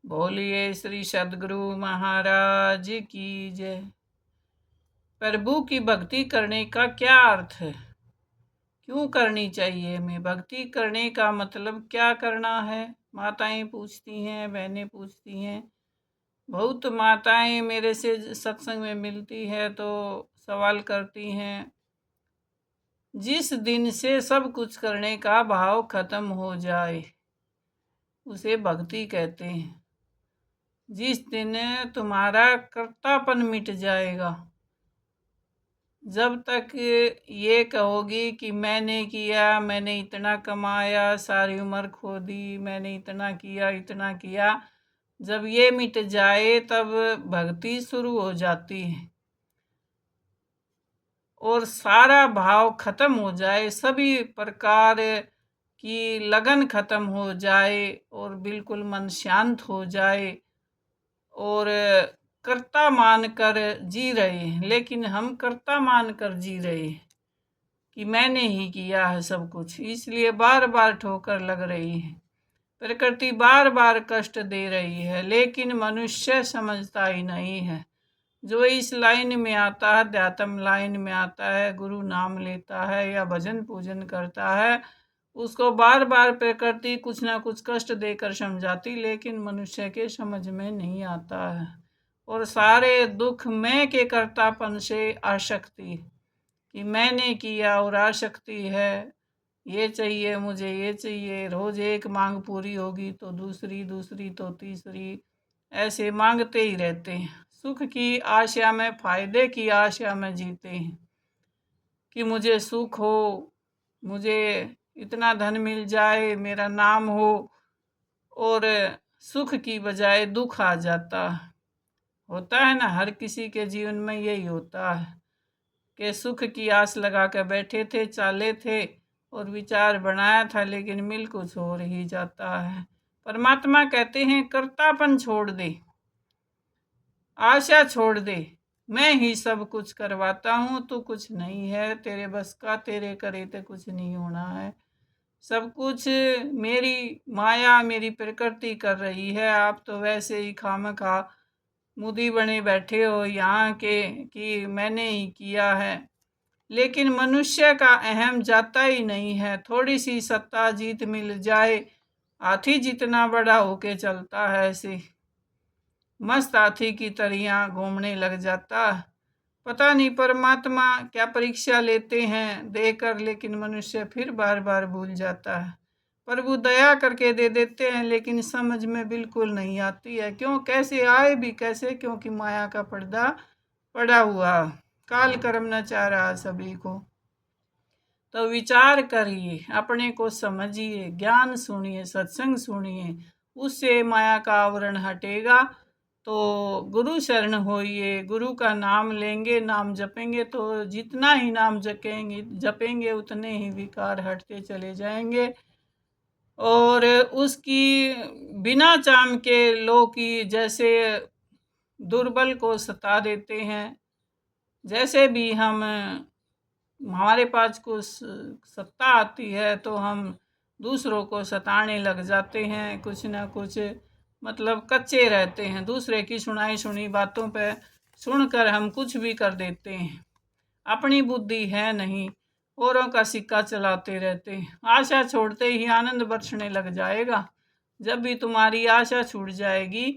बोलिए श्री सद्गुरु महाराज की जय। प्रभु की भक्ति करने का क्या अर्थ है? क्यों करनी चाहिए हमें? भक्ति करने का मतलब क्या करना है? माताएं पूछती हैं, बहनें पूछती हैं। बहुत माताएं मेरे से सत्संग में मिलती है तो सवाल करती हैं। जिस दिन से सब कुछ करने का भाव खत्म हो जाए उसे भक्ति कहते हैं। जिस दिन तुम्हारा कर्तापन मिट जाएगा, जब तक ये कहोगी कि मैंने किया, मैंने इतना कमाया, सारी उम्र खो दी, मैंने इतना किया, जब ये मिट जाए तब भक्ति शुरू हो जाती है और सारा भाव खत्म हो जाए, सभी प्रकार की लगन खत्म हो जाए और बिल्कुल मन शांत हो जाए और कर्ता मान कर जी रहे हैं। लेकिन हम कर्ता मान कर जी रहे हैं कि मैंने ही किया है सब कुछ, इसलिए बार बार ठोकर लग रही है, प्रकृति बार बार कष्ट दे रही है। लेकिन मनुष्य समझता ही नहीं है। जो इस लाइन में आता है, अध्यात्म लाइन में आता है, गुरु नाम लेता है या भजन पूजन करता है, उसको बार बार प्रकृति कुछ ना कुछ कष्ट देकर समझाती, लेकिन मनुष्य के समझ में नहीं आता है। और सारे दुख मैं के कर्तापन से आसक्ति कि मैंने किया और आसक्ति है, ये चाहिए मुझे, ये चाहिए। रोज एक मांग पूरी होगी तो दूसरी, दूसरी तो तीसरी, ऐसे मांगते ही रहते हैं। सुख की आशा में, फायदे की आशा में जीते हैं कि मुझे सुख हो, मुझे इतना धन मिल जाए, मेरा नाम हो, और सुख की बजाय दुख आ जाता है। होता है ना, हर किसी के जीवन में यही होता है कि सुख की आस लगा कर बैठे थे, चाले थे और विचार बनाया था, लेकिन मिल कुछ और ही जाता है। परमात्मा कहते हैं कर्तापन छोड़ दे, आशा छोड़ दे, मैं ही सब कुछ करवाता हूँ, तू कुछ नहीं है तेरे बस का, तेरे करे तो कुछ नहीं होना है। सब कुछ मेरी माया, मेरी प्रकृति कर रही है। आप तो वैसे ही खामखा मुदी बने बैठे हो यहाँ के कि मैंने ही किया है। लेकिन मनुष्य का अहम जाता ही नहीं है। थोड़ी सी सत्ता जीत मिल जाए, हाथी जितना बड़ा होके चलता है, ऐसे मस्त हाथी की तरह घूमने लग जाता। पता नहीं परमात्मा क्या परीक्षा लेते हैं देकर, लेकिन मनुष्य फिर बार बार भूल जाता है। प्रभु दया करके दे देते हैं, लेकिन समझ में बिल्कुल नहीं आती है। क्यों, कैसे आए भी कैसे? क्योंकि माया का पर्दा पड़ा हुआ, काल कर्म न चाह रहा सभी को। तो विचार करिए, अपने को समझिए, ज्ञान सुनिए, सत्संग सुनिए, उससे माया का आवरण हटेगा। तो गुरु शरण होइए, गुरु का नाम लेंगे, नाम जपेंगे तो जितना ही नाम जपेंगे उतने ही विकार हटते चले जाएंगे। और उसकी बिना चाम के लोग की जैसे दुर्बल को सता देते हैं, जैसे भी हम हमारे पास कुछ सत्ता आती है तो हम दूसरों को सताने लग जाते हैं। कुछ ना कुछ मतलब कच्चे रहते हैं, दूसरे की सुनाई सुनी बातों पे सुनकर हम कुछ भी कर देते हैं। अपनी बुद्धि है नहीं, औरों का सिक्का चलाते रहते हैं। आशा छोड़ते ही आनंद बरसने लग जाएगा। जब भी तुम्हारी आशा छूट जाएगी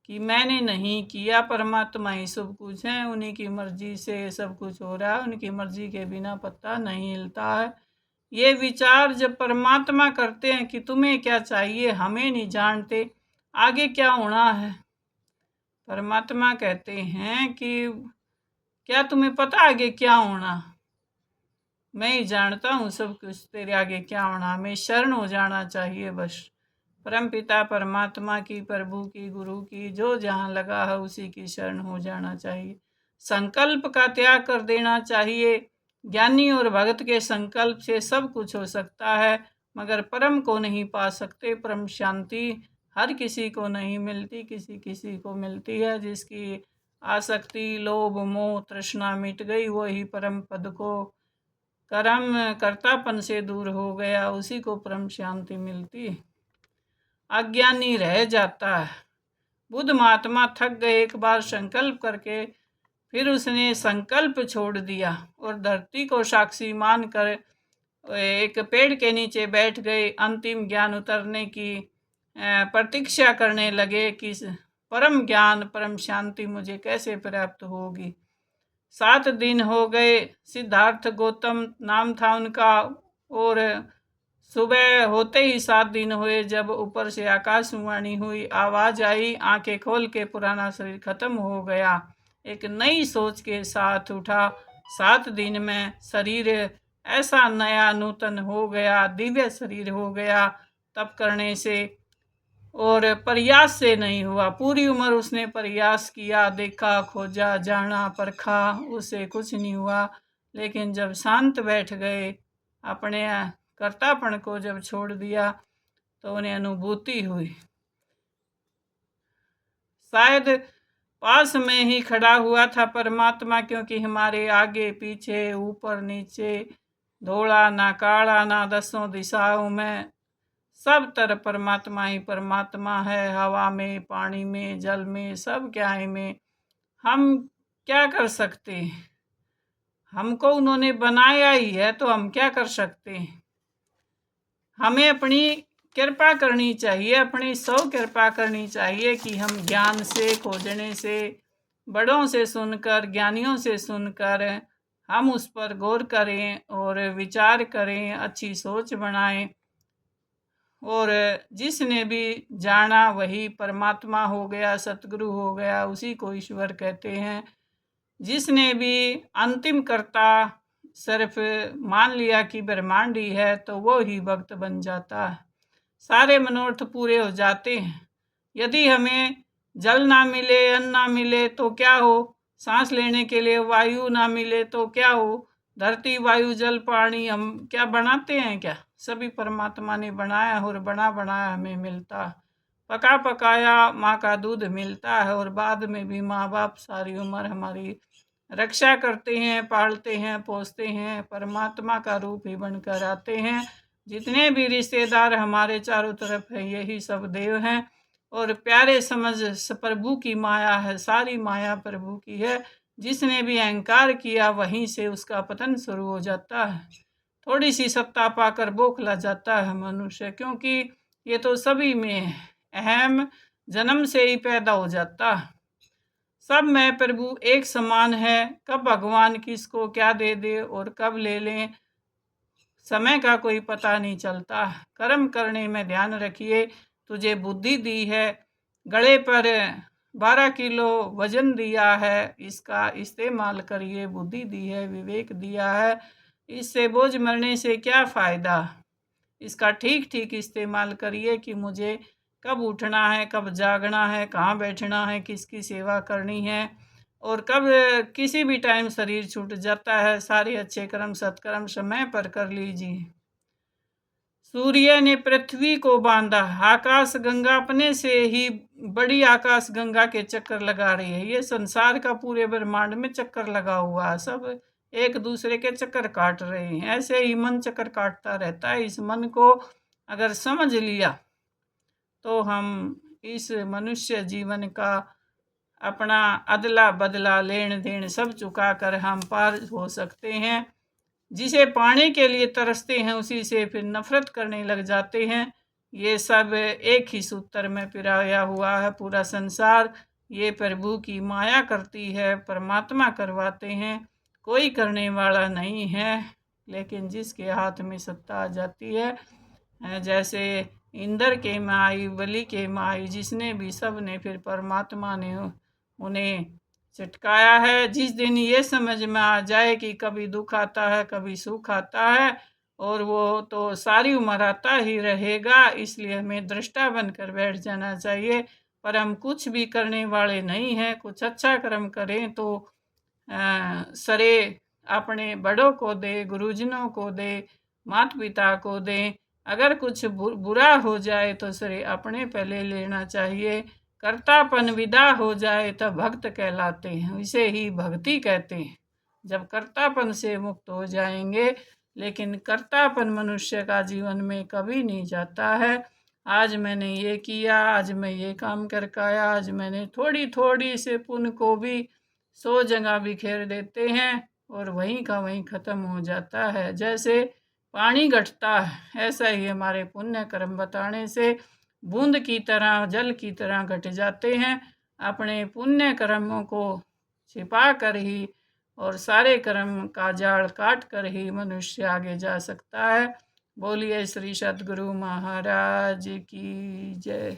कि मैंने नहीं किया, परमात्मा ही सब कुछ है, उन्हीं की मर्जी से सब कुछ हो रहा है, उनकी मर्जी के बिना पत्ता नहीं हिलता है, ये विचार जब परमात्मा करते हैं कि तुम्हें क्या चाहिए, हमें नहीं जानते आगे क्या होना है। परमात्मा कहते हैं कि क्या तुम्हें पता आगे क्या होना? मैं ही जानता हूँ सब कुछ, तेरे आगे क्या होना, हमें शरण हो जाना चाहिए बस। परम पिता परमात्मा की, प्रभु की, गुरु की, जो जहाँ लगा है उसी की शरण हो जाना चाहिए। संकल्प का त्याग कर देना चाहिए। ज्ञानी और भगत के संकल्प से सब कुछ हो सकता है, मगर परम को नहीं पा सकते। परम शांति हर किसी को नहीं मिलती, किसी किसी को मिलती है। जिसकी आसक्ति, लोभ, मोह, तृष्णा मिट गई, वही परम पद को, कर्म कर्तापन से दूर हो गया, उसी को परम शांति मिलती है। अज्ञानी रह जाता है, बुद्ध महात्मा थक गए एक बार संकल्प करके, फिर उसने संकल्प छोड़ दिया और धरती को साक्षी मानकर एक पेड़ के नीचे बैठ गए। अंतिम ज्ञान उतरने की प्रतीक्षा करने लगे कि परम ज्ञान परम शांति मुझे कैसे प्राप्त होगी। 7 दिन हो गए। सिद्धार्थ गौतम नाम था उनका, और सुबह होते ही 7 दिन हुए जब ऊपर से आकाशवाणी हुई, आवाज आई, आंखें खोल के पुराना शरीर खत्म हो गया, एक नई सोच के साथ उठा। 7 दिन में शरीर ऐसा नया नूतन हो गया, दिव्य शरीर हो गया। तप करने से और प्रयास से नहीं हुआ। पूरी उम्र उसने प्रयास किया, देखा, खोजा, जाना, परखा, उससे कुछ नहीं हुआ। लेकिन जब शांत बैठ गए, अपने कर्तापन को जब छोड़ दिया, तो उन्हें अनुभूति हुई। शायद पास में ही खड़ा हुआ था परमात्मा, क्योंकि हमारे आगे पीछे ऊपर नीचे, धोला ना काला ना दसों दिशाओं में, सब तरफ परमात्मा ही परमात्मा है। हवा में, पानी में, जल में, सब क्या में। हम क्या कर सकते हैं? हमको उन्होंने बनाया ही है, तो हम क्या कर सकते हैं? हमें अपनी कृपा करनी चाहिए, अपनी कृपा करनी चाहिए कि हम ज्ञान से, खोजने से, बड़ों से सुनकर, ज्ञानियों से सुनकर हम उस पर गौर करें और विचार करें, अच्छी सोच बनाएं। और जिसने भी जाना वही परमात्मा हो गया, सतगुरु हो गया, उसी को ईश्वर कहते हैं। जिसने भी अंतिम कर्ता सिर्फ मान लिया कि ब्रह्मांड ही है, तो वो ही भक्त बन जाता है, सारे मनोरथ पूरे हो जाते हैं। यदि हमें जल ना मिले, अन्न ना मिले तो क्या हो? सांस लेने के लिए वायु ना मिले तो क्या हो? धरती, वायु, जल, पानी हम क्या बनाते हैं क्या? सभी परमात्मा ने बनाया और बना बनाया हमें मिलता है। पका पकाया माँ का दूध मिलता है, और बाद में भी माँ बाप सारी उम्र हमारी रक्षा करते हैं, पालते हैं, पोसते हैं, परमात्मा का रूप ही बनकर आते हैं। जितने भी रिश्तेदार हमारे चारों तरफ है, यही सब देव हैं। और प्यारे समझ प्रभु की माया है, सारी माया प्रभु की है। जिसने भी अहंकार किया वहीं से उसका पतन शुरू हो जाता है। थोड़ी सी सत्ता पाकर बौखला जाता है मनुष्य, क्योंकि ये तो सभी में है, अहम जन्म से ही पैदा हो जाता है। सब में प्रभु एक समान है। कब भगवान किसको क्या दे दे और कब ले लें, समय का कोई पता नहीं चलता। कर्म करने में ध्यान रखिए। तुझे बुद्धि दी है, गले पर 12 किलो वजन दिया है, इसका इस्तेमाल करिए। बुद्धि दी है, विवेक दिया है, इससे बोझ मरने से क्या फ़ायदा? इसका ठीक ठीक इस्तेमाल करिए कि मुझे कब उठना है, कब जागना है, कहाँ बैठना है, किसकी सेवा करनी है, और कब किसी भी टाइम शरीर छूट जाता है। सारे अच्छे कर्म सत्कर्म समय पर कर लीजिए। सूर्य ने पृथ्वी को बांधा, आकाश गंगा अपने से ही बड़ी आकाश गंगा के चक्कर लगा रही है। ये संसार का पूरे ब्रह्मांड में चक्कर लगा हुआ है, सब एक दूसरे के चक्कर काट रहे हैं। ऐसे ही मन चक्कर काटता रहता है। इस मन को अगर समझ लिया तो हम इस मनुष्य जीवन का अपना अदला बदला लेन देन सब चुका कर हम पार हो सकते हैं। जिसे पाने के लिए तरसते हैं उसी से फिर नफरत करने लग जाते हैं। ये सब एक ही सूत्र में पिराया हुआ है पूरा संसार। ये प्रभु की माया करती है, परमात्मा करवाते हैं, कोई करने वाला नहीं है। लेकिन जिसके हाथ में सत्ता आ जाती है, जैसे इंद्र के माई, बलि के माई, जिसने भी सब ने फिर परमात्मा ने उन्हें चटकाया है। जिस दिन ये समझ में आ जाए कि कभी दुख आता है, कभी सुख आता है, और वो तो सारी उम्र आता ही रहेगा, इसलिए हमें दृष्टा बनकर बैठ जाना चाहिए। पर हम कुछ भी करने वाले नहीं हैं। कुछ अच्छा कर्म करें तो सरे अपने बड़ों को दे, गुरुजनों को दे, माता पिता को दें। अगर कुछ बुरा हो जाए तो सरे अपने पहले लेना चाहिए। कर्तापन विदा हो जाए तब भक्त कहलाते हैं, इसे ही भक्ति कहते हैं। जब कर्तापन से मुक्त हो जाएंगे, लेकिन कर्तापन मनुष्य का जीवन में कभी नहीं जाता है। आज मैंने ये किया, आज मैं ये काम करके आया, आज मैंने थोड़ी थोड़ी से पुण्य को भी 100 जगह बिखेर देते हैं और वहीं का वहीं ख़त्म हो जाता है। जैसे पानी घटता है, ऐसा ही हमारे पुण्य कर्म बताने से बूंद की तरह, जल की तरह घट जाते हैं। अपने पुण्य कर्मों को छिपा कर ही और सारे कर्म का जाल काट कर ही मनुष्य आगे जा सकता है। बोलिए श्री सद्गुरु महाराज की जय।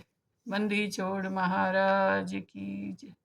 बंदी छोड़ महाराज की जय।